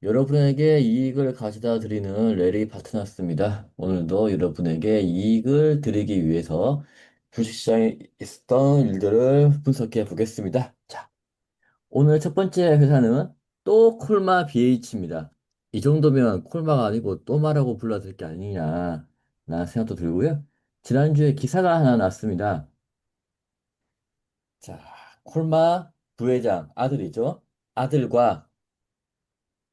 여러분에게 이익을 가져다 드리는 레리 파트너스입니다. 오늘도 여러분에게 이익을 드리기 위해서 주식시장에 있었던 일들을 분석해 보겠습니다. 자, 오늘 첫 번째 회사는 또 콜마 BH입니다. 이 정도면 콜마가 아니고 또마라고 불러야 될 게 아니냐 라는 생각도 들고요. 지난주에 기사가 하나 났습니다. 자, 콜마 부회장 아들이죠. 아들과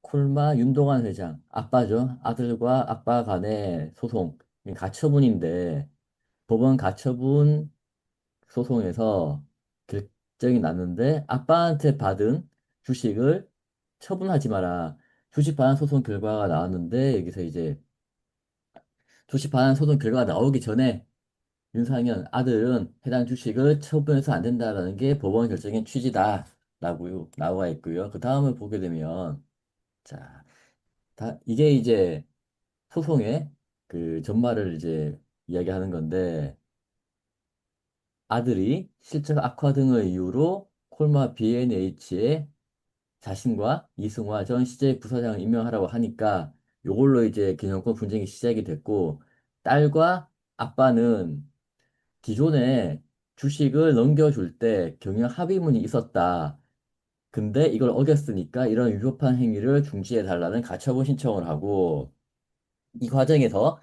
콜마 윤동환 회장, 아빠죠. 아들과 아빠 간의 소송, 가처분인데, 법원 가처분 소송에서 결정이 났는데, 아빠한테 받은 주식을 처분하지 마라. 주식 반환 소송 결과가 나왔는데, 여기서 이제 주식 반환 소송 결과가 나오기 전에 윤상현 아들은 해당 주식을 처분해서 안 된다라는 게 법원 결정의 취지다라고 나와 있고요. 그 다음을 보게 되면, 자, 이게 이제 소송의 그 전말을 이제 이야기하는 건데 아들이 실적 악화 등을 이유로 콜마 B&H에 자신과 이승화 전 CJ 부사장을 임명하라고 하니까 요걸로 이제 경영권 분쟁이 시작이 됐고 딸과 아빠는 기존에 주식을 넘겨줄 때 경영 합의문이 있었다. 근데 이걸 어겼으니까 이런 위법한 행위를 중지해 달라는 가처분 신청을 하고 이 과정에서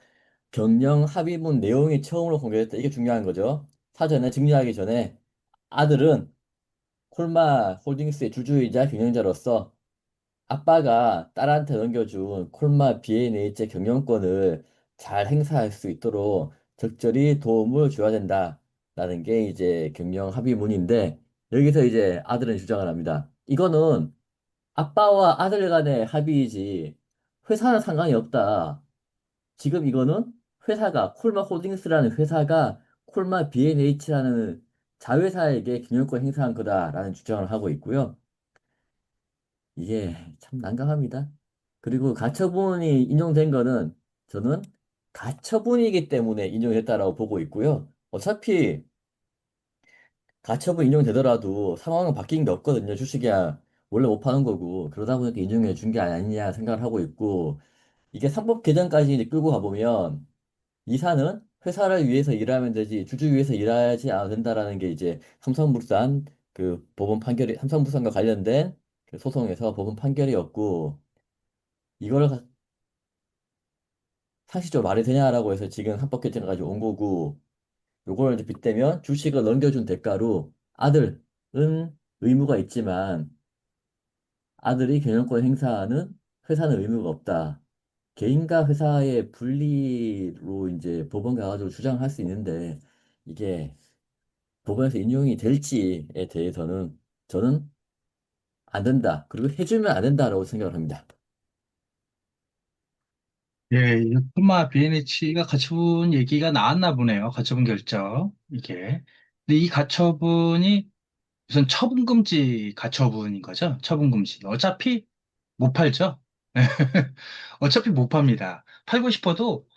경영 합의문 내용이 처음으로 공개됐다. 이게 중요한 거죠. 사전에 증리하기 전에 아들은 콜마 홀딩스의 주주이자 경영자로서 아빠가 딸한테 넘겨준 콜마 B&H의 경영권을 잘 행사할 수 있도록 적절히 도움을 줘야 된다라는 게 이제 경영 합의문인데 여기서 이제 아들은 주장을 합니다. 이거는 아빠와 아들 간의 합의이지 회사는 상관이 없다. 지금 이거는 회사가 콜마 홀딩스라는 회사가 콜마 B&H라는 자회사에게 경영권 행사한 거다라는 주장을 하고 있고요. 이게 참 난감합니다. 그리고 가처분이 인용된 거는 저는 가처분이기 때문에 인용했다라고 보고 있고요. 어차피 가처분 인용되더라도 상황은 바뀐 게 없거든요. 주식이야 원래 못 파는 거고 그러다 보니까 인용해 준 게 아니냐 생각을 하고 있고 이게 상법 개정까지 이제 끌고 가보면 이사는 회사를 위해서 일하면 되지 주주 위해서 일하지 않아도 된다라는 게 이제 삼성물산 그 법원 판결이 삼성물산과 관련된 그 소송에서 법원 판결이었고 이걸 상식적으로 말이 되냐라고 해서 지금 합법 개정까지 온 거고 요걸 이제 빗대면 주식을 넘겨준 대가로 아들은 의무가 있지만 아들이 경영권 행사하는 회사는 의무가 없다. 개인과 회사의 분리로 이제 법원 가가지고 주장할 수 있는데 이게 법원에서 인용이 될지에 대해서는 저는 안 된다. 그리고 해주면 안 된다라고 생각을 합니다. 예, 이 콜마 BNH가 가처분 얘기가 나왔나 보네요. 가처분 결정, 이게. 근데 이 가처분이 우선 처분금지 가처분인 거죠. 처분금지. 어차피 못 팔죠. 어차피 못 팝니다. 팔고 싶어도,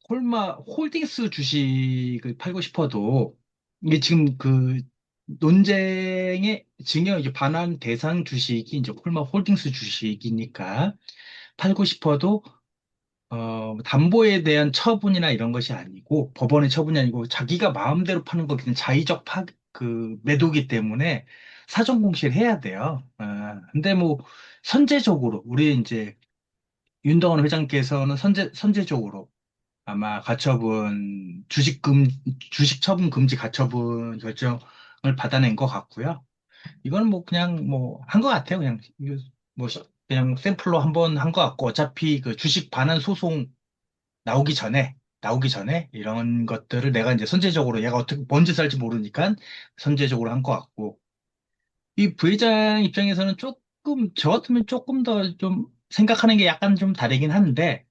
콜마 홀딩스 주식을 팔고 싶어도, 이게 지금 그 논쟁의 증여 이제 반환 대상 주식이 이제 콜마 홀딩스 주식이니까 팔고 싶어도 담보에 대한 처분이나 이런 것이 아니고, 법원의 처분이 아니고, 자기가 마음대로 파는 거 그냥 자의적 매도기 때문에 사전 공시를 해야 돼요. 근데 뭐, 선제적으로, 우리 이제, 윤덕원 회장께서는 선제적으로 아마 주식 처분 금지 가처분 결정을 받아낸 것 같고요. 이건 뭐, 그냥 뭐, 한 것 같아요. 그냥, 이거 뭐, 그냥 샘플로 한번 한 것 같고, 어차피 그 주식 반환 소송 나오기 전에 이런 것들을 내가 이제 선제적으로 얘가 어떻게 뭔 짓을 할지 모르니까 선제적으로 한 것 같고 이 부회장 입장에서는 조금 저 같으면 조금 더 좀 생각하는 게 약간 좀 다르긴 한데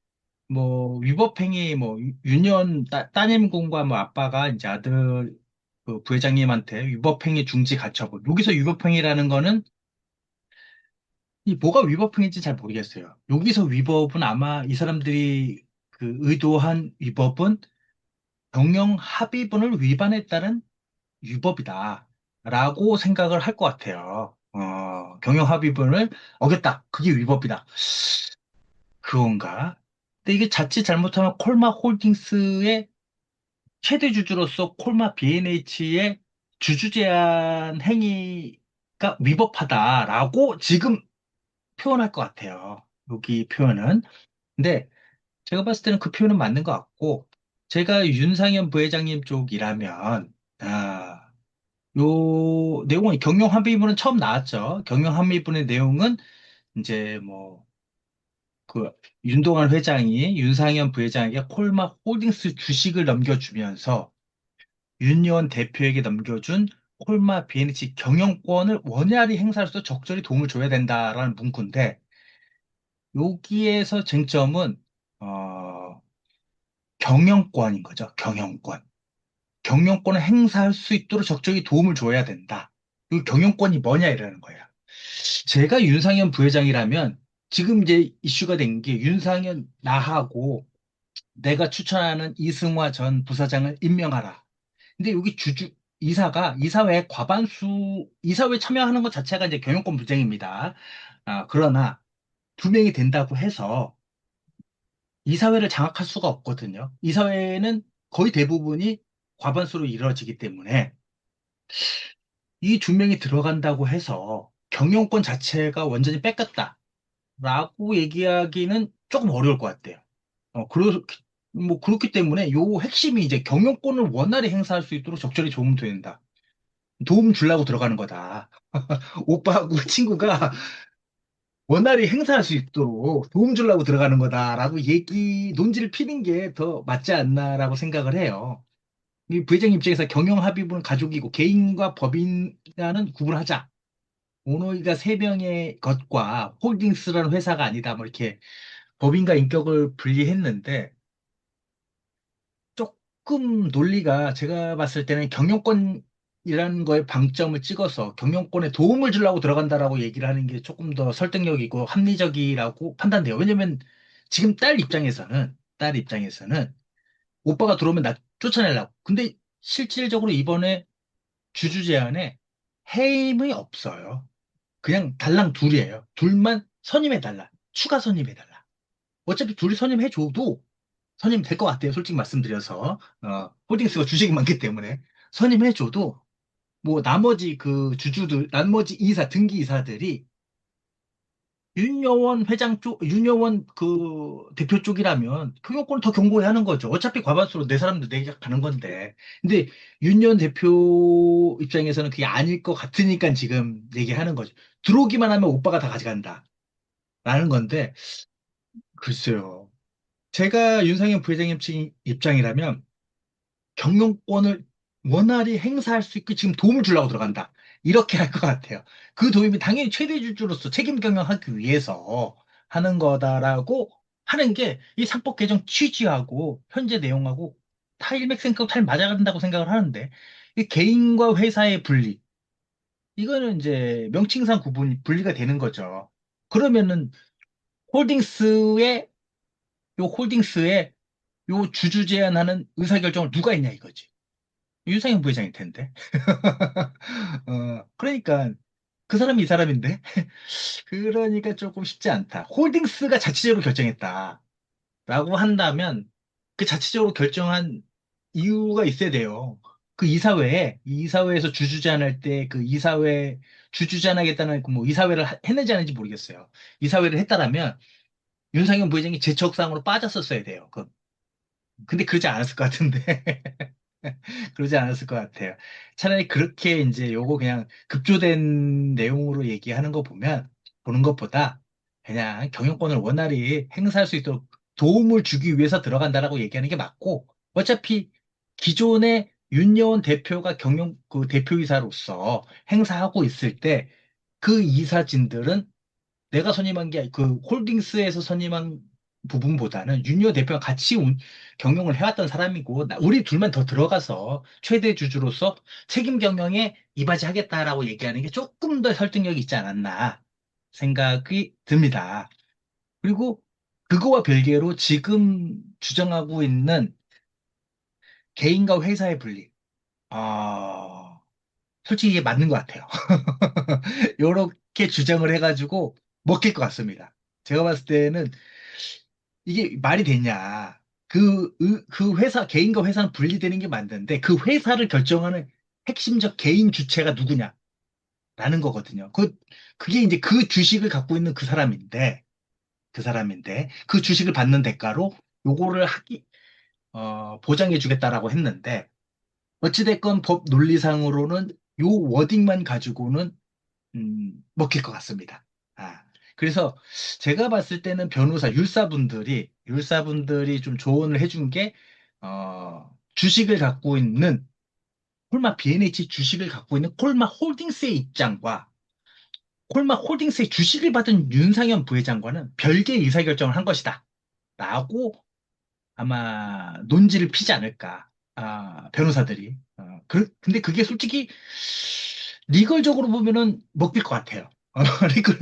뭐 위법행위 뭐 유년 따님공과 뭐 아빠가 이제 아들 그 부회장님한테 위법행위 중지 가처분 여기서 위법행위라는 거는 이 뭐가 위법행위인지 잘 모르겠어요. 여기서 위법은 아마 이 사람들이 그 의도한 위법은 병영 합의문을 위반했다는 위법이다. 라고 생각을 할 것 같아요. 경영 합의문을 어겼다. 그게 위법이다. 그건가? 근데 이게 자칫 잘못하면 콜마 홀딩스의 최대 주주로서 콜마 B&H의 주주 제한 행위가 위법하다라고 지금 표현할 것 같아요. 여기 표현은. 근데 제가 봤을 때는 그 표현은 맞는 것 같고, 제가 윤상현 부회장님 쪽이라면, 요 내용은 경영 합의문은 처음 나왔죠. 경영 합의문의 내용은 이제 뭐, 그 윤동환 회장이 윤상현 부회장에게 콜마 홀딩스 주식을 넘겨주면서 윤여원 대표에게 넘겨준 콜마 비엔치 경영권을 원활히 행사할 수 적절히 도움을 줘야 된다라는 문구인데 여기에서 쟁점은 어, 경영권인 거죠. 경영권. 경영권을 행사할 수 있도록 적절히 도움을 줘야 된다. 이 경영권이 뭐냐 이라는 거예요. 제가 윤상현 부회장이라면 지금 이제 이슈가 된 게 윤상현 나하고 내가 추천하는 이승화 전 부사장을 임명하라. 근데 여기 이사회 과반수, 이사회 참여하는 것 자체가 이제 경영권 분쟁입니다. 그러나 두 명이 된다고 해서 이사회를 장악할 수가 없거든요. 이사회는 거의 대부분이 과반수로 이루어지기 때문에 이 두 명이 들어간다고 해서 경영권 자체가 완전히 뺏겼다라고 얘기하기는 조금 어려울 것 같아요. 그렇기 때문에 요 핵심이 이제 경영권을 원활히 행사할 수 있도록 적절히 도움 된다. 도움 주려고 들어가는 거다. 오빠하고 친구가 원활히 행사할 수 있도록 도움 주려고 들어가는 거다라고 논지를 피는 게 더 맞지 않나라고 생각을 해요. 이 부회장 입장에서 경영 합의문은 가족이고 개인과 법인과는 구분하자. 오노이가 세 명의 것과 홀딩스라는 회사가 아니다. 뭐 이렇게 법인과 인격을 분리했는데 조금 논리가 제가 봤을 때는 경영권이라는 거에 방점을 찍어서 경영권에 도움을 주려고 들어간다라고 얘기를 하는 게 조금 더 설득력 있고 합리적이라고 판단돼요. 왜냐면 지금 딸 입장에서는 오빠가 들어오면 나 쫓아내려고. 근데 실질적으로 이번에 주주 제안에 해임이 없어요. 그냥 달랑 둘이에요. 둘만 선임해달라. 추가 선임해달라. 어차피 둘이 선임해줘도 선임 될 것 같아요. 솔직히 말씀드려서. 홀딩스가 주식이 많기 때문에. 선임해줘도, 뭐, 나머지 등기 이사들이 윤여원 대표 쪽이라면 경영권을 더 견고히 하는 거죠. 어차피 과반수로 내 사람들 내가 가는 건데. 근데 윤여원 대표 입장에서는 그게 아닐 것 같으니까 지금 얘기하는 거죠. 들어오기만 하면 오빠가 다 가져간다. 라는 건데, 글쎄요. 제가 윤상현 부회장님 입장이라면 경영권을 원활히 행사할 수 있게 지금 도움을 주려고 들어간다. 이렇게 할 것 같아요. 그 도움이 당연히 최대 주주로서 책임 경영하기 위해서 하는 거다라고 하는 게 이 상법 개정 취지하고 현재 내용하고 다 일맥상통 잘 맞아간다고 생각을 하는데 이 개인과 회사의 분리 이거는 이제 명칭상 분리가 되는 거죠. 그러면은 홀딩스의 홀딩스의 요 주주 제한하는 의사결정을 누가 했냐 이거지. 윤상현 부회장일 텐데. 그러니까 그 사람이 이 사람인데. 그러니까 조금 쉽지 않다. 홀딩스가 자체적으로 결정했다라고 한다면 그 자체적으로 결정한 이유가 있어야 돼요. 이 이사회에서 주주 제안할 때 그 이사회 주주 제안하겠다는 그뭐 이사회를 했는지 안 했는지 모르겠어요. 이사회를 했다라면 윤상현 부회장이 제척상으로 빠졌었어야 돼요. 근데 그러지 않았을 것 같은데. 그러지 않았을 것 같아요. 차라리 그렇게 이제 요거 그냥 급조된 내용으로 얘기하는 거 보는 것보다 그냥 경영권을 원활히 행사할 수 있도록 도움을 주기 위해서 들어간다라고 얘기하는 게 맞고, 어차피 기존의 윤여원 대표가 대표이사로서 행사하고 있을 때 그 이사진들은 내가 선임한 게 그 홀딩스에서 선임한 부분보다는 윤여 대표가 경영을 해왔던 사람이고 우리 둘만 더 들어가서 최대 주주로서 책임 경영에 이바지하겠다라고 얘기하는 게 조금 더 설득력이 있지 않았나 생각이 듭니다. 그리고 그거와 별개로 지금 주장하고 있는 개인과 회사의 분리. 아, 솔직히 이게 맞는 것 같아요. 요렇게 주장을 해가지고 먹힐 것 같습니다. 제가 봤을 때는 이게 말이 되냐. 그 회사, 개인과 회사는 분리되는 게 맞는데 그 회사를 결정하는 핵심적 개인 주체가 누구냐라는 거거든요. 그게 이제 그 주식을 갖고 있는 그 사람인데 그 주식을 받는 대가로 요거를 보장해 주겠다라고 했는데 어찌됐건 법 논리상으로는 요 워딩만 가지고는 먹힐 것 같습니다. 아, 그래서 제가 봤을 때는 율사분들이 좀 조언을 해준 게, 주식을 갖고 있는, 콜마 B&H 주식을 갖고 있는 콜마 홀딩스의 입장과 콜마 홀딩스의 주식을 받은 윤상현 부회장과는 별개의 의사결정을 한 것이다. 라고 아마 논지를 피지 않을까. 변호사들이. 근데 그게 솔직히 리걸적으로 보면은 먹힐 것 같아요. 리걸,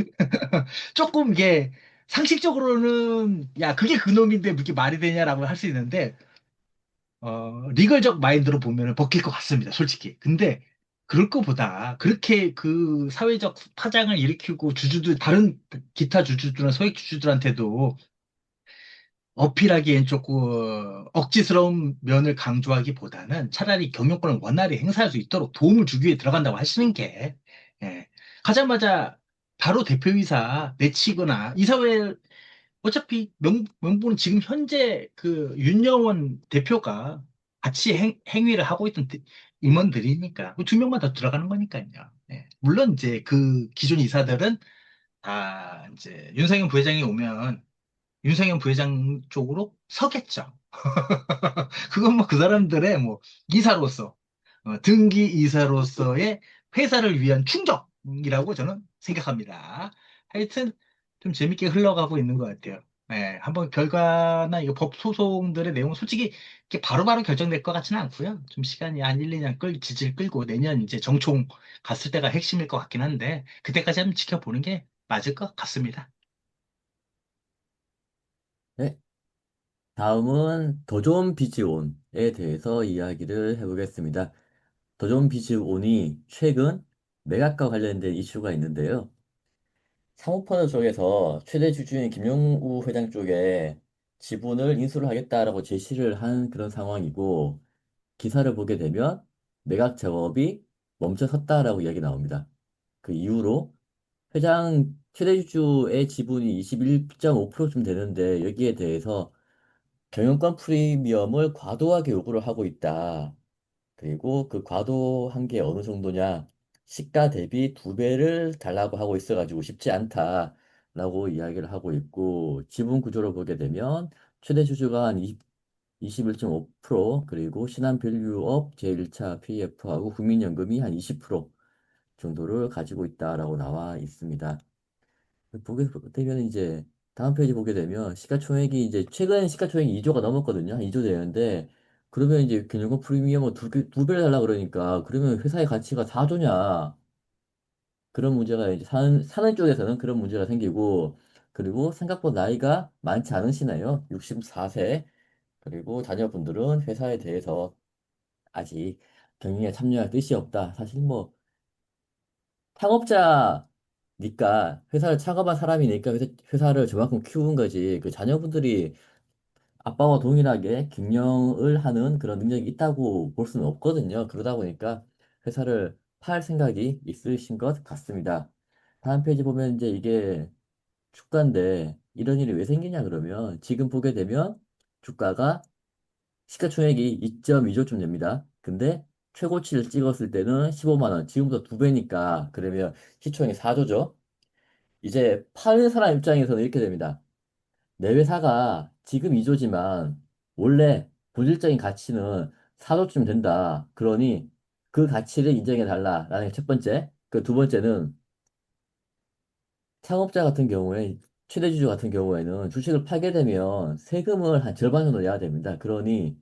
조금 이게 상식적으로는 야, 그게 그놈인데 그게 말이 되냐라고 할 수 있는데, 리걸적 마인드로 보면은 먹힐 것 같습니다. 솔직히. 근데 그럴 거보다 그렇게 그 사회적 파장을 일으키고 다른 기타 주주들이나 소액 주주들한테도 어필하기엔 조금 억지스러운 면을 강조하기보다는 차라리 경영권을 원활히 행사할 수 있도록 도움을 주기 위해 들어간다고 하시는 게, 예. 가자마자 바로 대표이사 내치거나 이사회 어차피 명분은 지금 현재 그 윤여원 대표가 같이 행위를 하고 있던 임원들이니까 그 두 명만 더 들어가는 거니까요. 예. 물론 이제 그 기존 이사들은 다 이제 윤석열 부회장이 오면 윤석열 부회장 쪽으로 서겠죠. 그건 뭐 그 사람들의 뭐 이사로서, 등기 이사로서의 회사를 위한 충정이라고 저는 생각합니다. 하여튼 좀 재밌게 흘러가고 있는 것 같아요. 네, 한번 결과나 이거 법 소송들의 내용은 솔직히 이렇게 바로바로 결정될 것 같지는 않고요. 좀 시간이 한 1, 2년 지질 끌고 내년 이제 정총 갔을 때가 핵심일 것 같긴 한데 그때까지 한번 지켜보는 게 맞을 것 같습니다. 네, 다음은 더 좋은 비지온에 대해서 이야기를 해보겠습니다. 더 좋은 비지온이 최근 매각과 관련된 이슈가 있는데요. 사모펀드 쪽에서 최대 주주인 김용우 회장 쪽에 지분을 인수를 하겠다라고 제시를 한 그런 상황이고, 기사를 보게 되면 매각 작업이 멈춰섰다라고 이야기 나옵니다. 그 이후로 회장 최대 주주의 지분이 21.5%쯤 되는데 여기에 대해서 경영권 프리미엄을 과도하게 요구를 하고 있다. 그리고 그 과도한 게 어느 정도냐? 시가 대비 두 배를 달라고 하고 있어가지고 쉽지 않다라고 이야기를 하고 있고, 지분 구조를 보게 되면 최대 주주가 한 21.5%, 그리고 신한밸류업 제1차 PF하고 국민연금이 한 20% 정도를 가지고 있다라고 나와 있습니다. 보게 되면 이제 다음 페이지 보게 되면 시가총액이 이제 최근 시가총액이 2조가 넘었거든요. 한 2조 되는데, 그러면 이제 균형권 프리미엄을 두 배를 달라 그러니까 그러면 회사의 가치가 4조냐? 그런 문제가 이제 사는 쪽에서는 그런 문제가 생기고, 그리고 생각보다 나이가 많지 않으시나요? 64세. 그리고 자녀분들은 회사에 대해서 아직 경영에 참여할 뜻이 없다. 사실 뭐 창업자니까, 회사를 창업한 사람이니까 회사를 저만큼 키운 거지. 그 자녀분들이 아빠와 동일하게 경영을 하는 그런 능력이 있다고 볼 수는 없거든요. 그러다 보니까 회사를 팔 생각이 있으신 것 같습니다. 다음 페이지 보면 이제 이게 주가인데, 이런 일이 왜 생기냐 그러면 지금 보게 되면 주가가 시가총액이 2.2조쯤 됩니다. 근데 최고치를 찍었을 때는 15만 원, 지금부터 두 배니까 그러면 시총이 4조죠. 이제 파는 사람 입장에서는 이렇게 됩니다. 내 회사가 지금 2조지만 원래 본질적인 가치는 4조쯤 된다. 그러니 그 가치를 인정해 달라라는 게 첫 번째. 그 두 번째는 창업자 같은 경우에, 최대 주주 같은 경우에는 주식을 팔게 되면 세금을 한 절반 정도 내야 됩니다. 그러니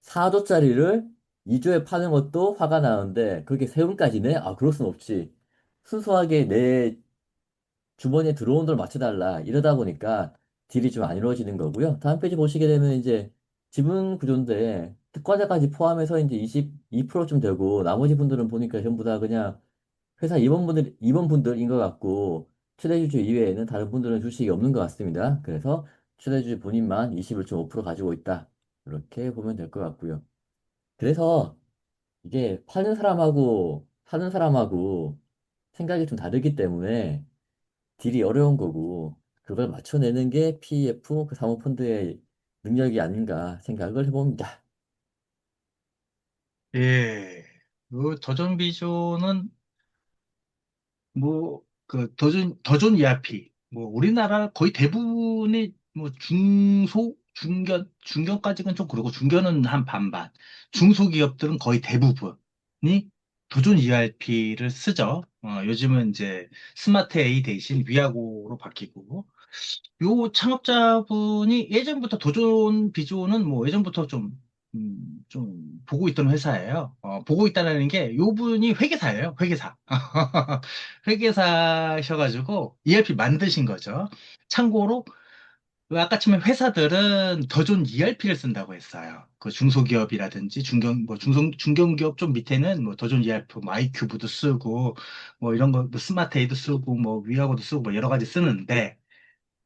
4조짜리를 2조에 파는 것도 화가 나는데 그게 세금까지 내? 아, 그럴 순 없지. 순수하게 내 주머니에 들어온 돈을 맞춰달라. 이러다 보니까 딜이 좀 안 이루어지는 거고요. 다음 페이지 보시게 되면 이제 지분 구조인데, 특과자까지 포함해서 이제 22%쯤 되고, 나머지 분들은 보니까 전부 다 그냥 회사 임원분들인 것 같고, 최대주주 이외에는 다른 분들은 주식이 없는 것 같습니다. 그래서 최대주주 본인만 21.5% 가지고 있다. 이렇게 보면 될 것 같고요. 그래서 이게 파는 사람하고 사는 사람하고 생각이 좀 다르기 때문에 딜이 어려운 거고, 그걸 맞춰내는 게 PEF 그 사모펀드의 능력이 아닌가 생각을 해봅니다. 예. 그 도전 비조는 뭐, 더존 ERP. 뭐, 우리나라 거의 대부분의 뭐, 중견까지는 좀 그러고, 중견은 한 반반. 중소기업들은 거의 대부분이 도존 ERP를 쓰죠. 요즘은 이제 스마트 A 대신 위아고로 바뀌고, 요 창업자분이 예전부터 도전 비조는 뭐 예전부터 좀 보고 있던 회사예요. 보고 있다는 게 요 분이 회계사예요. 회계사. 회계사셔가지고 ERP 만드신 거죠. 참고로 그 아까 치면 회사들은 더 좋은 ERP를 쓴다고 했어요. 그 중소기업이라든지 중견기업 좀 밑에는 뭐 더 좋은 ERP, 뭐 아이큐브도 쓰고 뭐 이런 거, 뭐 스마트에이도 쓰고 뭐 위하고도 쓰고 뭐 여러 가지 쓰는데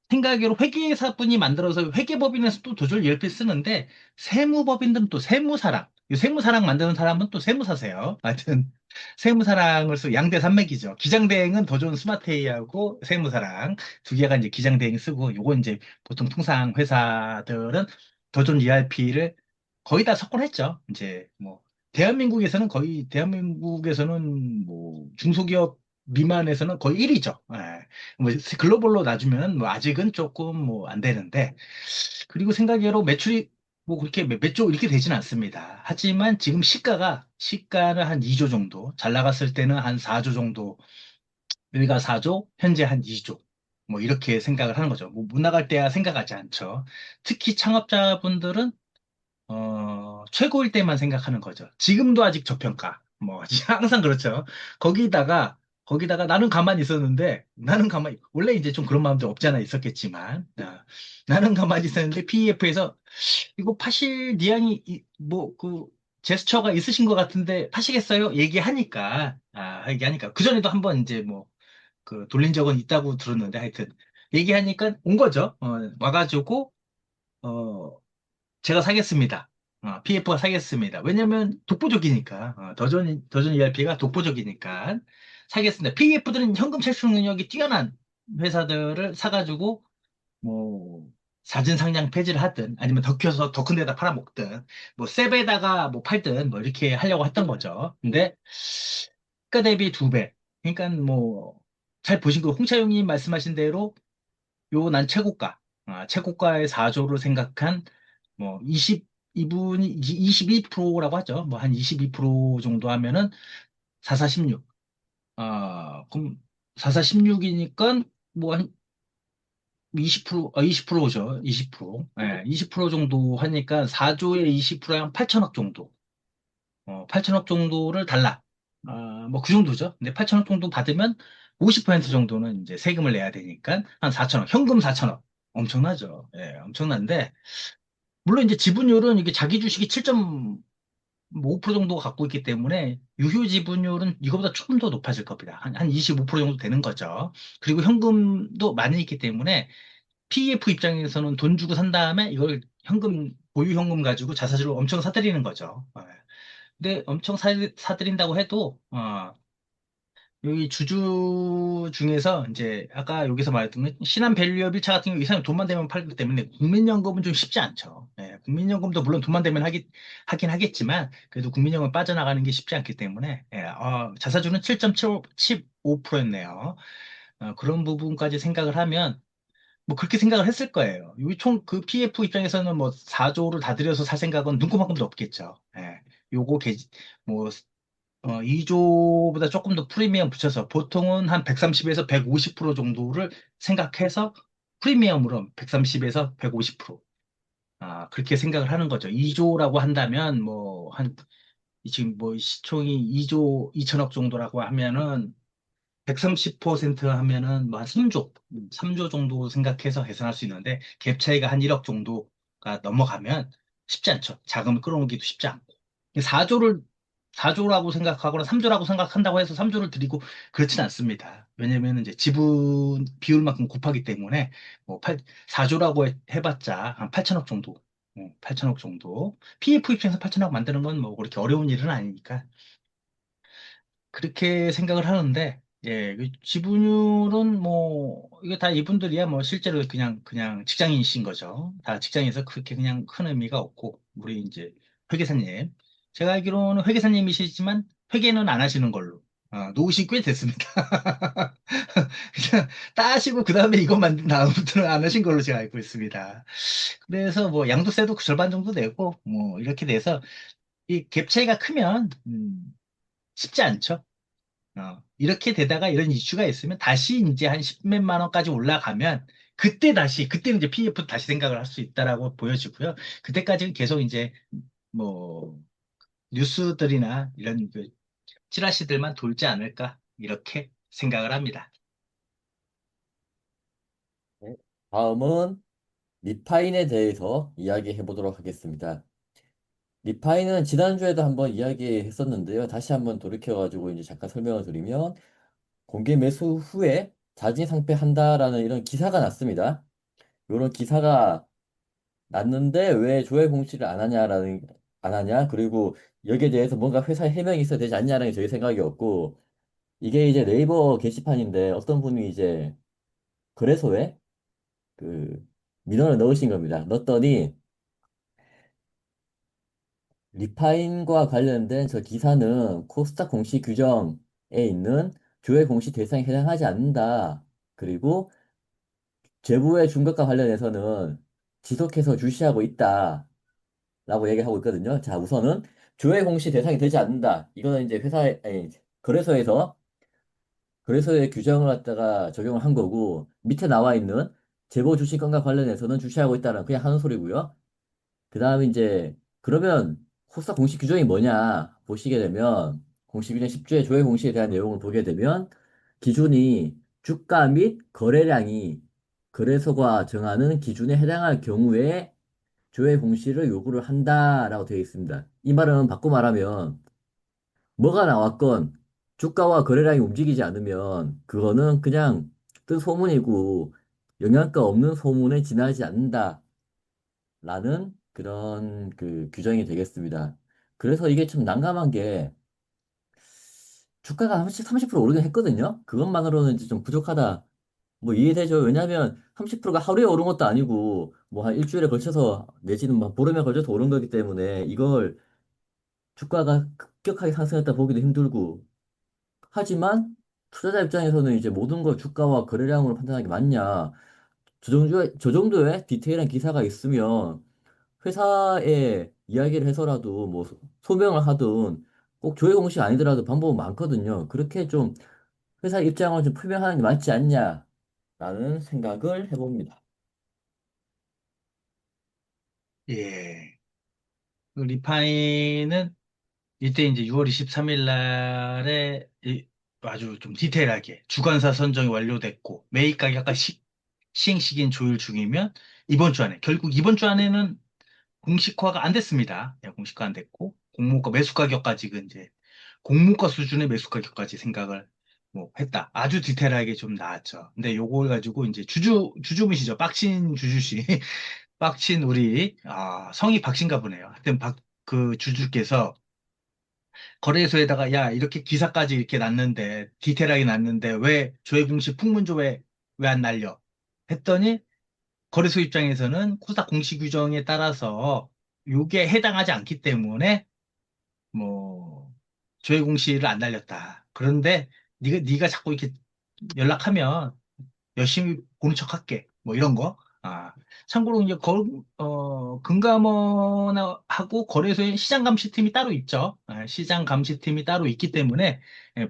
생각으로 회계사분이 만들어서 회계법인에서 또 도저히 열필 쓰는데 세무법인들은 또 세무사랑 이 세무사랑 만드는 사람은 또 세무사세요. 하여튼 세무사랑을 쓰고 양대 산맥이죠. 기장대행은 더 좋은 스마트 A하고 세무사랑 두 개가 이제 기장대행 쓰고 요거 이제 보통 통상 회사들은 더 좋은 ERP를 거의 다 석권했죠. 이제 뭐 대한민국에서는 뭐 중소기업 미만에서는 거의 1위죠. 뭐 글로벌로 놔주면 뭐 아직은 조금 뭐 안 되는데 그리고 생각외로 매출이 뭐 그렇게 몇 조 이렇게 되진 않습니다. 하지만 지금 시가는 한 2조 정도 잘 나갔을 때는 한 4조 정도 일가 4조 현재 한 2조 뭐 이렇게 생각을 하는 거죠. 뭐 못 나갈 때야 생각하지 않죠. 특히 창업자분들은 최고일 때만 생각하는 거죠. 지금도 아직 저평가. 뭐, 항상 그렇죠. 거기다가, 거기다가 나는 가만히 있었는데, 원래 이제 좀 그런 마음도 없지 않아 있었겠지만, 나는 가만히 있었는데, PEF에서, 이거 파실 니앙이, 뭐, 제스처가 있으신 것 같은데, 파시겠어요? 얘기하니까. 그전에도 한번 이제 뭐, 돌린 적은 있다고 들었는데, 하여튼, 얘기하니까 온 거죠. 와가지고, 어, 제가 사겠습니다. PF가 사겠습니다. 왜냐면 독보적이니까. 더전 ERP가 독보적이니까 사겠습니다. PF들은 현금 채출 능력이 뛰어난 회사들을 사가지고 뭐 사진 상장 폐지를 하든 아니면 더 키워서 더 큰 데다 팔아먹든 뭐 셉에다가 뭐 팔든 뭐 이렇게 하려고 했던 거죠. 근데 가 대비 두 배. 그러니까 뭐 잘 보신 그 홍차용님 말씀하신 대로 요 난 최고가, 최고가의 4조를 생각한 뭐 22분이 22%라고 하죠. 뭐 한 22% 정도 하면은 4416. 그럼 4416이니까 뭐 한 20%, 20%죠. 20%. 예, 20% 정도 하니까 4조에 20%에 한 8천억 정도. 8천억 정도를 달라. 뭐 그 정도죠. 근데 8천억 정도 받으면 50% 정도는 이제 세금을 내야 되니까 한 4천억. 현금 4천억. 엄청나죠. 예, 엄청난데 물론 이제 지분율은 이게 자기 주식이 7.5% 정도 갖고 있기 때문에 유효 지분율은 이거보다 조금 더 높아질 겁니다. 한 25% 정도 되는 거죠. 그리고 현금도 많이 있기 때문에 PEF 입장에서는 돈 주고 산 다음에 이걸 보유 현금 가지고 자사주를 엄청 사들이는 거죠. 근데 엄청 사들인다고 해도, 여기 주주 중에서 이제 아까 여기서 말했던 신한 밸류업 1차 같은 경우 이 사람이 돈만 되면 팔기 때문에 국민연금은 좀 쉽지 않죠. 국민연금도 물론 돈만 되면 하긴 하겠지만 그래도 국민연금 빠져나가는 게 쉽지 않기 때문에 자사주는 7.75%였네요. 그런 부분까지 생각을 하면 뭐 그렇게 생각을 했을 거예요. 그 PF 입장에서는 뭐 4조를 다 들여서 살 생각은 눈꼽만큼도 없겠죠. 요거 뭐 2조보다 조금 더 프리미엄 붙여서 보통은 한 130에서 150% 정도를 생각해서 프리미엄으로 130에서 150%. 그렇게 생각을 하는 거죠. 2조라고 한다면 지금 뭐 시총이 2조 2천억 정도라고 하면은 130% 하면은 뭐 한 3조 정도 생각해서 계산할 수 있는데 갭 차이가 한 1억 정도가 넘어가면 쉽지 않죠. 자금을 끌어오기도 쉽지 않고. 4조를 4조라고 생각하거나 3조라고 생각한다고 해서 3조를 드리고 그렇진 않습니다. 왜냐면 이제 지분 비율만큼 곱하기 때문에 뭐 4조라고 해봤자 한 8천억 정도. 8천억 정도. PF 입장에서 8천억 만드는 건 뭐 그렇게 어려운 일은 아니니까 그렇게 생각을 하는데, 예, 그 지분율은 뭐, 이거 다 이분들이야 뭐 실제로 그냥 직장인이신 거죠. 다 직장에서 그렇게 그냥 큰 의미가 없고, 우리 이제 회계사님. 제가 알기로는 회계사님이시지만 회계는 안 하시는 걸로. 놓으신 꽤 됐습니다. 그냥 따시고 그 다음에 이것 만든 다음부터는 안 하신 걸로 제가 알고 있습니다. 그래서 뭐 양도세도 그 절반 정도 내고, 뭐 이렇게 돼서 이 갭 차이가 크면, 쉽지 않죠. 이렇게 되다가 이런 이슈가 있으면 다시 이제 한 10몇만 원까지 올라가면 그때는 이제 PF 다시 생각을 할 수 있다라고 보여지고요. 그때까지는 계속 이제 뭐 뉴스들이나 이런 그 찌라시들만 돌지 않을까 이렇게 생각을 합니다. 네. 다음은 리파인에 대해서 이야기해 보도록 하겠습니다. 리파인은 지난주에도 한번 이야기했었는데요. 다시 한번 돌이켜가지고 이제 잠깐 설명을 드리면 공개 매수 후에 자진 상폐한다라는 이런 기사가 났습니다. 이런 기사가 났는데 왜 조회 공시를 안 하냐? 그리고 여기에 대해서 뭔가 회사에 해명이 있어야 되지 않냐라는 게 저희 생각이었고 이게 이제 네이버 게시판인데 어떤 분이 이제 거래소에 그 민원을 넣으신 겁니다. 넣었더니 리파인과 관련된 저 기사는 코스닥 공시 규정에 있는 조회 공시 대상에 해당하지 않는다. 그리고 제보의 중각과 관련해서는 지속해서 주시하고 있다. 라고 얘기하고 있거든요. 자, 우선은 조회 공시 대상이 되지 않는다. 이거는 이제 아니, 거래소에서 거래소의 규정을 갖다가 적용을 한 거고 밑에 나와 있는 제보 주식권과 관련해서는 주시하고 있다는 그냥 하는 소리고요. 그 다음에 이제 그러면 코스닥 공시 규정이 뭐냐 보시게 되면 공시 규정 10조의 조회 공시에 대한 내용을 보게 되면 기준이 주가 및 거래량이 거래소가 정하는 기준에 해당할 경우에 조회 공시를 요구를 한다라고 되어 있습니다. 이 말은 바꿔 말하면 뭐가 나왔건 주가와 거래량이 움직이지 않으면 그거는 그냥 뜬 소문이고 영향가 없는 소문에 지나지 않는다라는 그런 그 규정이 되겠습니다. 그래서 이게 좀 난감한 게 주가가 한 번씩 30% 오르긴 했거든요. 그것만으로는 이제 좀 부족하다. 뭐 이해되죠? 왜냐하면 30%가 하루에 오른 것도 아니고 뭐 한 일주일에 걸쳐서 내지는 뭐 보름에 걸쳐서 오른 거기 때문에 이걸 주가가 급격하게 상승했다 보기도 힘들고 하지만 투자자 입장에서는 이제 모든 걸 주가와 거래량으로 판단하는 게 맞냐? 저 정도의 디테일한 기사가 있으면 회사에 이야기를 해서라도 뭐 소명을 하든 꼭 조회 공식 아니더라도 방법은 많거든요. 그렇게 좀 회사 입장을 좀 표명하는 게 맞지 않냐라는 생각을 해봅니다. 예. 그 리파이는 이때 이제 6월 23일 날에 아주 좀 디테일하게 주관사 선정이 완료됐고 매입 가격과 시행 시기는 조율 중이면 이번 주 안에 결국 이번 주 안에는 공식화가 안 됐습니다. 예, 공식화 안 됐고 공모가 매수 가격까지 그 이제 공모가 수준의 매수 가격까지 생각을 뭐 했다. 아주 디테일하게 좀 나왔죠. 근데 요걸 가지고 이제 주주분이시죠. 빡친 주주씨, 빡친 우리 성이 박신가 보네요. 하여튼 그 주주께서 거래소에다가 야 이렇게 기사까지 이렇게 났는데 디테일하게 났는데 왜 조회공시 풍문조 왜 안 날려? 했더니 거래소 입장에서는 코스닥 공시 규정에 따라서 요게 해당하지 않기 때문에 뭐 조회 공시를 안 날렸다. 그런데 네가 자꾸 이렇게 연락하면 열심히 보는 척 할게. 뭐 이런 거. 참고로 이제 금감원하고 거래소에 시장 감시팀이 따로 있죠. 시장 감시팀이 따로 있기 때문에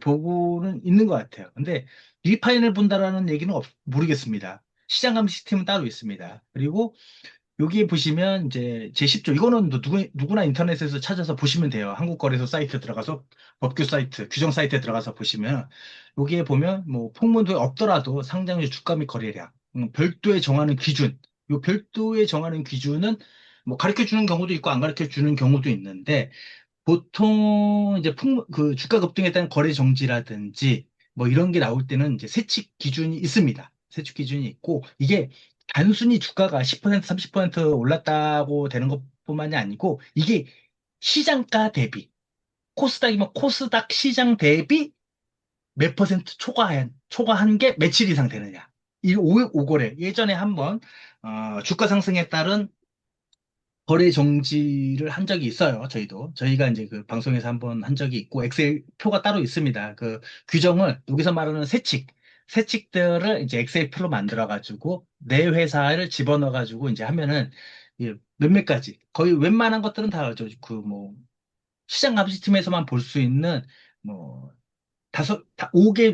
보고는 있는 것 같아요. 근데 리파인을 본다라는 얘기는 모르겠습니다. 시장 감시팀은 따로 있습니다. 그리고 여기에 보시면 이제 제10조 이거는 누구나 인터넷에서 찾아서 보시면 돼요. 한국거래소 사이트 들어가서 법규 사이트, 규정 사이트에 들어가서 보시면 여기에 보면 뭐 풍문도에 없더라도 상장주 주가 및 거래량 별도에 정하는 기준 요 별도에 정하는 기준은 뭐 가르쳐 주는 경우도 있고 안 가르쳐 주는 경우도 있는데 보통 이제 그 주가 급등에 따른 거래 정지라든지 뭐 이런 게 나올 때는 이제 세칙 기준이 있습니다. 세칙 기준이 있고 이게 단순히 주가가 10% 30% 올랐다고 되는 것뿐만이 아니고 이게 시장가 대비 코스닥이면 코스닥 시장 대비 몇 퍼센트 초과한 게 며칠 이상 되느냐. 이 오거래 예전에 한번 주가 상승에 따른 거래 정지를 한 적이 있어요. 저희가 이제 그 방송에서 한번 한 적이 있고 엑셀 표가 따로 있습니다. 그 규정을 여기서 말하는 세칙들을 이제 엑셀 표로 만들어 가지고 내 회사를 집어넣어 가지고 이제 하면은 이 몇몇 가지 거의 웬만한 것들은 다 그뭐 시장 감시팀에서만 볼 수 있는 뭐 5개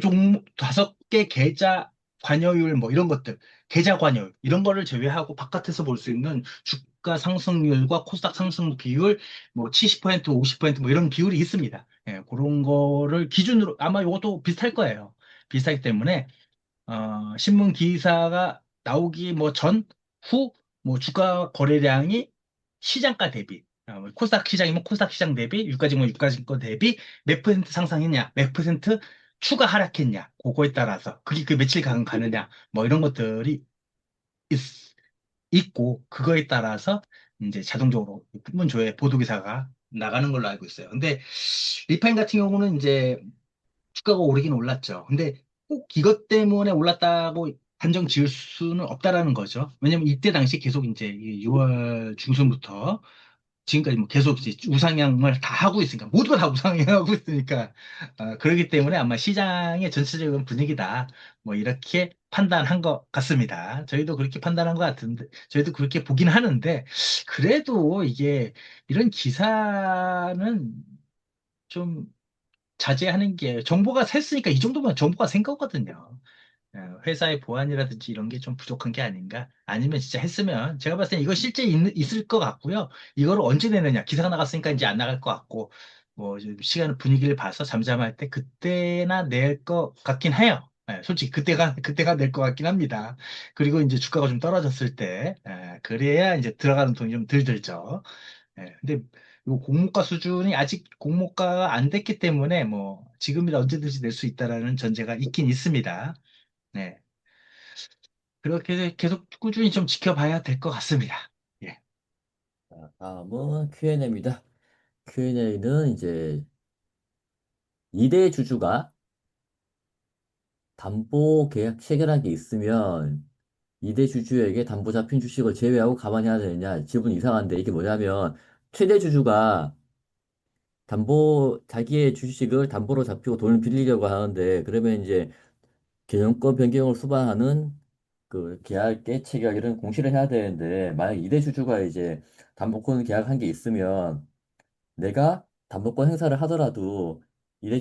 계좌 관여율 뭐 이런 것들, 계좌 관여율 이런 거를 제외하고 바깥에서 볼 수 있는 주가 상승률과 코스닥 상승 비율 뭐 70%, 50%뭐 이런 비율이 있습니다. 예, 그런 거를 기준으로 아마 이것도 비슷할 거예요. 비슷하기 때문에 신문 기사가 나오기 뭐 후, 뭐 주가 거래량이 시장가 대비, 뭐 코스닥 시장이면 코스닥 시장 대비, 유가증권 유가증권 대비 몇 퍼센트 상승했냐, 몇 퍼센트 추가 하락했냐, 그거에 따라서 그게 그 며칠 가느냐, 뭐 이런 것들이 있, 있고, 그거에 따라서 이제 자동적으로 신문 조회 보도 기사가 나가는 걸로 알고 있어요. 근데 리파인 같은 경우는 이제 주가가 오르긴 올랐죠. 근데 꼭 이것 때문에 올랐다고 단정 지을 수는 없다라는 거죠. 왜냐면 이때 당시 계속 이제 6월 중순부터 지금까지 뭐 계속 이제 우상향을 다 하고 있으니까 모두가 다 우상향하고 있으니까 그렇기 때문에 아마 시장의 전체적인 분위기다 뭐 이렇게 판단한 것 같습니다. 저희도 그렇게 판단한 것 같은데 저희도 그렇게 보긴 하는데 그래도 이게 이런 기사는 좀 자제하는 게 정보가 샜으니까 이 정도면 정보가 센 거거든요. 회사의 보안이라든지 이런 게 좀 부족한 게 아닌가? 아니면 진짜 했으면 제가 봤을 때 이거 실제 있을 것 같고요. 이거를 언제 내느냐? 기사가 나갔으니까 이제 안 나갈 것 같고 좀 시간 분위기를 봐서 잠잠할 때 그때나 낼 것 같긴 해요. 솔직히 그때가 낼 것 같긴 합니다. 그리고 이제 주가가 좀 떨어졌을 때 그래야 이제 들어가는 돈이 좀 덜 들죠. 근데 요 공모가 수준이 아직 공모가가 안 됐기 때문에 뭐 지금이라 언제든지 낼 수 있다라는 전제가 있긴 있습니다. 네. 그렇게 계속 꾸준히 좀 지켜봐야 될 것 같습니다. 예. 자, 다음은 Q&A입니다. Q&A는 이제 2대 주주가 담보 계약 체결한 게 있으면 2대 주주에게 담보 잡힌 주식을 제외하고 가만히 해야 되느냐? 지분 이상한데 이게 뭐냐면 최대 주주가 자기의 주식을 담보로 잡히고 돈을 빌리려고 하는데 그러면 이제 개념권 변경을 수반하는 그 계약의 체결 이런 공시를 해야 되는데 만약 2대 주주가 이제 담보권 계약한 게 있으면 내가 담보권 행사를 하더라도 이대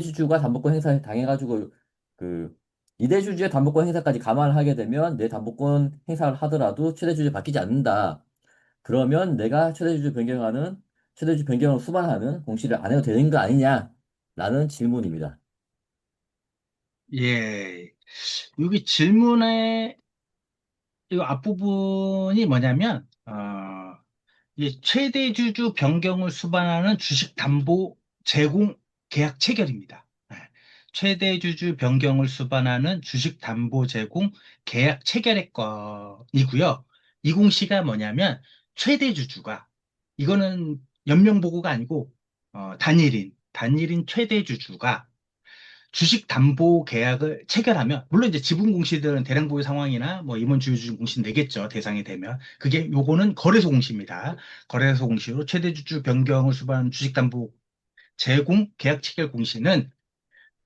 주주가 담보권 행사 당해가지고 그 이대 주주의 담보권 행사까지 감안을 하게 되면 내 담보권 행사를 하더라도 최대 주주 바뀌지 않는다. 그러면 내가 최대 주주 변경을 수반하는 공시를 안 해도 되는 거 아니냐라는 질문입니다. 예. 여기 질문의 이 앞부분이 뭐냐면, 이게 최대 주주 변경을 수반하는 주식 담보 제공 계약 체결입니다. 최대 주주 변경을 수반하는 주식 담보 제공 계약 체결의 건이고요. 이 공시가 뭐냐면 최대 주주가 이거는 연명 보고가 아니고 단일인 최대 주주가 주식 담보 계약을 체결하면, 물론 이제 지분 공시들은 대량 보유 상황이나 뭐 임원 주주 공시 내겠죠. 대상이 되면. 요거는 거래소 공시입니다. 거래소 공시로 최대 주주 변경을 수반하는 주식 담보 제공 계약 체결 공시는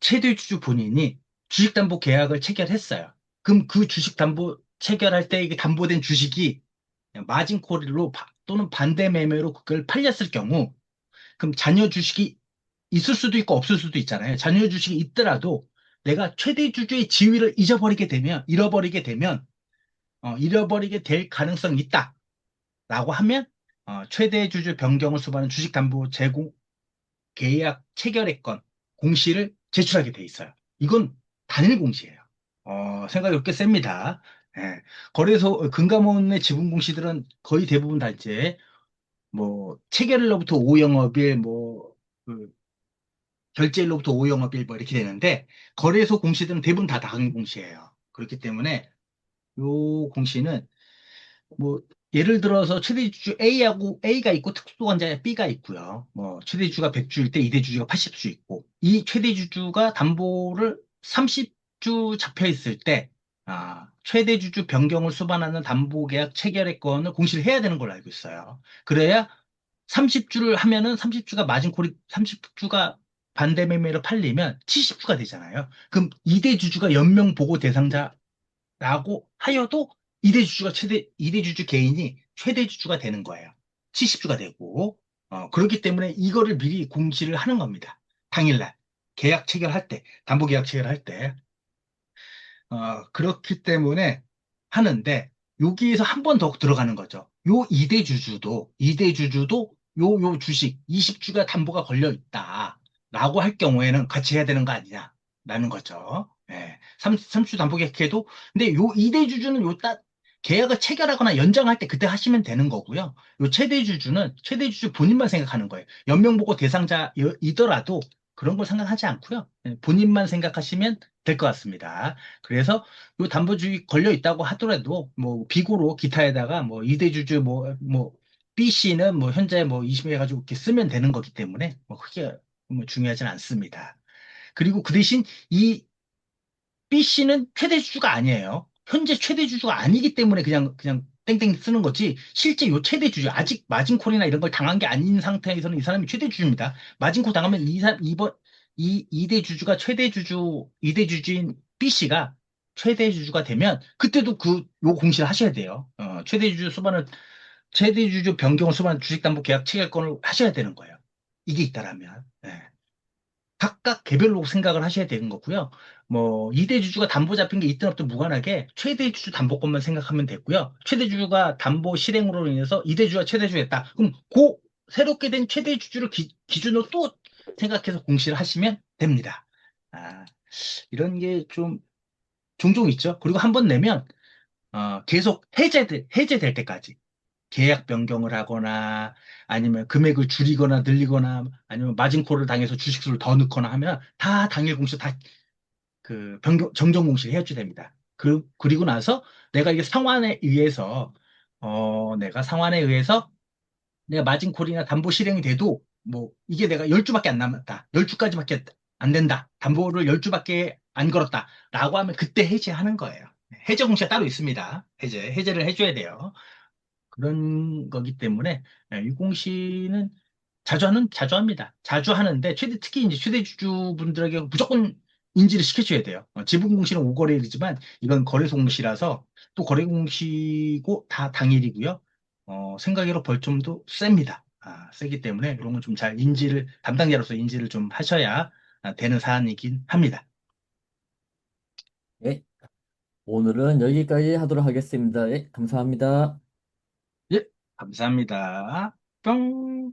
최대 주주 본인이 주식 담보 계약을 체결했어요. 그럼 그 주식 담보 체결할 때 이게 담보된 주식이 마진 콜로 또는 반대 매매로 그걸 팔렸을 경우, 그럼 잔여 주식이 있을 수도 있고 없을 수도 있잖아요. 잔여 주식이 있더라도 내가 최대 주주의 지위를 잃어버리게 될 가능성이 있다라고 하면 최대 주주 변경을 수반하는 주식담보 제공 계약 체결의 건 공시를 제출하게 돼 있어요. 이건 단일 공시예요. 생각이 꽤 셉니다. 예. 거래소, 금감원의 지분 공시들은 거의 대부분 다 이제, 뭐, 체결일로부터 5영업일, 뭐, 그 결제일로부터 5영업일, 뭐, 이렇게 되는데, 거래소 공시들은 대부분 다 당일 공시예요. 그렇기 때문에, 요 공시는 뭐 예를 들어서 최대주주 A하고 A가 있고 특수관자 B가 있고요. 뭐 최대주주가 100주일 때 이대주주가 80주 있고 이 최대주주가 담보를 30주 잡혀 있을 때 최대주주 변경을 수반하는 담보계약 체결의 건을 공시를 해야 되는 걸로 알고 있어요. 그래야 30주를 하면은 30주가 마진콜이 30주가 반대 매매로 팔리면 70주가 되잖아요. 그럼 이대주주가 연명 보고 대상자 라고 하여도 이대주주 개인이 최대주주가 되는 거예요. 70주가 되고, 그렇기 때문에 이거를 미리 공시를 하는 겁니다. 당일날. 계약 체결할 때, 담보계약 체결할 때. 그렇기 때문에 하는데, 여기에서 한 번 더 들어가는 거죠. 이대주주도 요 주식 20주가 담보가 걸려 있다. 라고 할 경우에는 같이 해야 되는 거 아니냐. 라는 거죠. 예. 30주 담보 계약해도, 근데 요 이대주주는 계약을 체결하거나 연장할 때 그때 하시면 되는 거고요. 요 최대주주 본인만 생각하는 거예요. 연명보고 대상자이더라도 그런 걸 생각하지 않고요. 예, 본인만 생각하시면 될 것 같습니다. 그래서 요 담보주의 걸려 있다고 하더라도 뭐 비고로 기타에다가 뭐 이대주주 뭐 B 씨는 뭐 현재 뭐 20회 해가지고 이렇게 쓰면 되는 거기 때문에 뭐 크게 뭐 중요하진 않습니다. 그리고 그 대신 이 B 씨는 최대 주주가 아니에요. 현재 최대 주주가 아니기 때문에 그냥 땡땡 쓰는 거지. 실제 요 최대 주주 아직 마진콜이나 이런 걸 당한 게 아닌 상태에서는 이 사람이 최대 주주입니다. 마진콜 당하면 이대 주주가 최대 주주 이대 주주인 B 씨가 최대 주주가 되면 그때도 요 공시를 하셔야 돼요. 최대 주주 변경을 수반한 주식담보 계약 체결권을 하셔야 되는 거예요. 이게 있다라면. 예. 각각 개별로 생각을 하셔야 되는 거고요. 뭐 이대 주주가 담보 잡힌 게 있든 없든 무관하게 최대 주주 담보권만 생각하면 되고요. 최대 주주가 담보 실행으로 인해서 이대 주주가 최대 주주였다. 그럼 새롭게 된 최대 주주를 기준으로 또 생각해서 공시를 하시면 됩니다. 아, 이런 게 좀 종종 있죠. 그리고 한 번 내면 계속 해제될 때까지. 계약 변경을 하거나 아니면 금액을 줄이거나 늘리거나 아니면 마진콜을 당해서 주식수를 더 넣거나 하면 다 당일 공시 다 정정 공시를 해야지 됩니다. 그리고 나서 내가 이게 상환에 의해서 내가 마진콜이나 담보 실행이 돼도 뭐 이게 내가 10주밖에 안 남았다. 10주까지밖에 안 된다. 담보를 10주밖에 안 걸었다. 라고 하면 그때 해지하는 거예요. 해제 공시가 따로 있습니다. 해제를 해줘야 돼요. 그런 거기 때문에 유공시는 자주 합니다. 자주 하는데 특히 이제 최대 주주분들에게 무조건 인지를 시켜줘야 돼요. 지분 공시는 5거래일이지만 이건 거래소 공시라서 또 거래 공시고 다 당일이고요. 생각외로 벌점도 셉니다. 세기 때문에 이런 건 좀 잘 담당자로서 인지를 좀 하셔야 되는 사안이긴 합니다. 예, 오늘은 여기까지 하도록 하겠습니다. 예, 감사합니다. 예, 감사합니다. 뿅.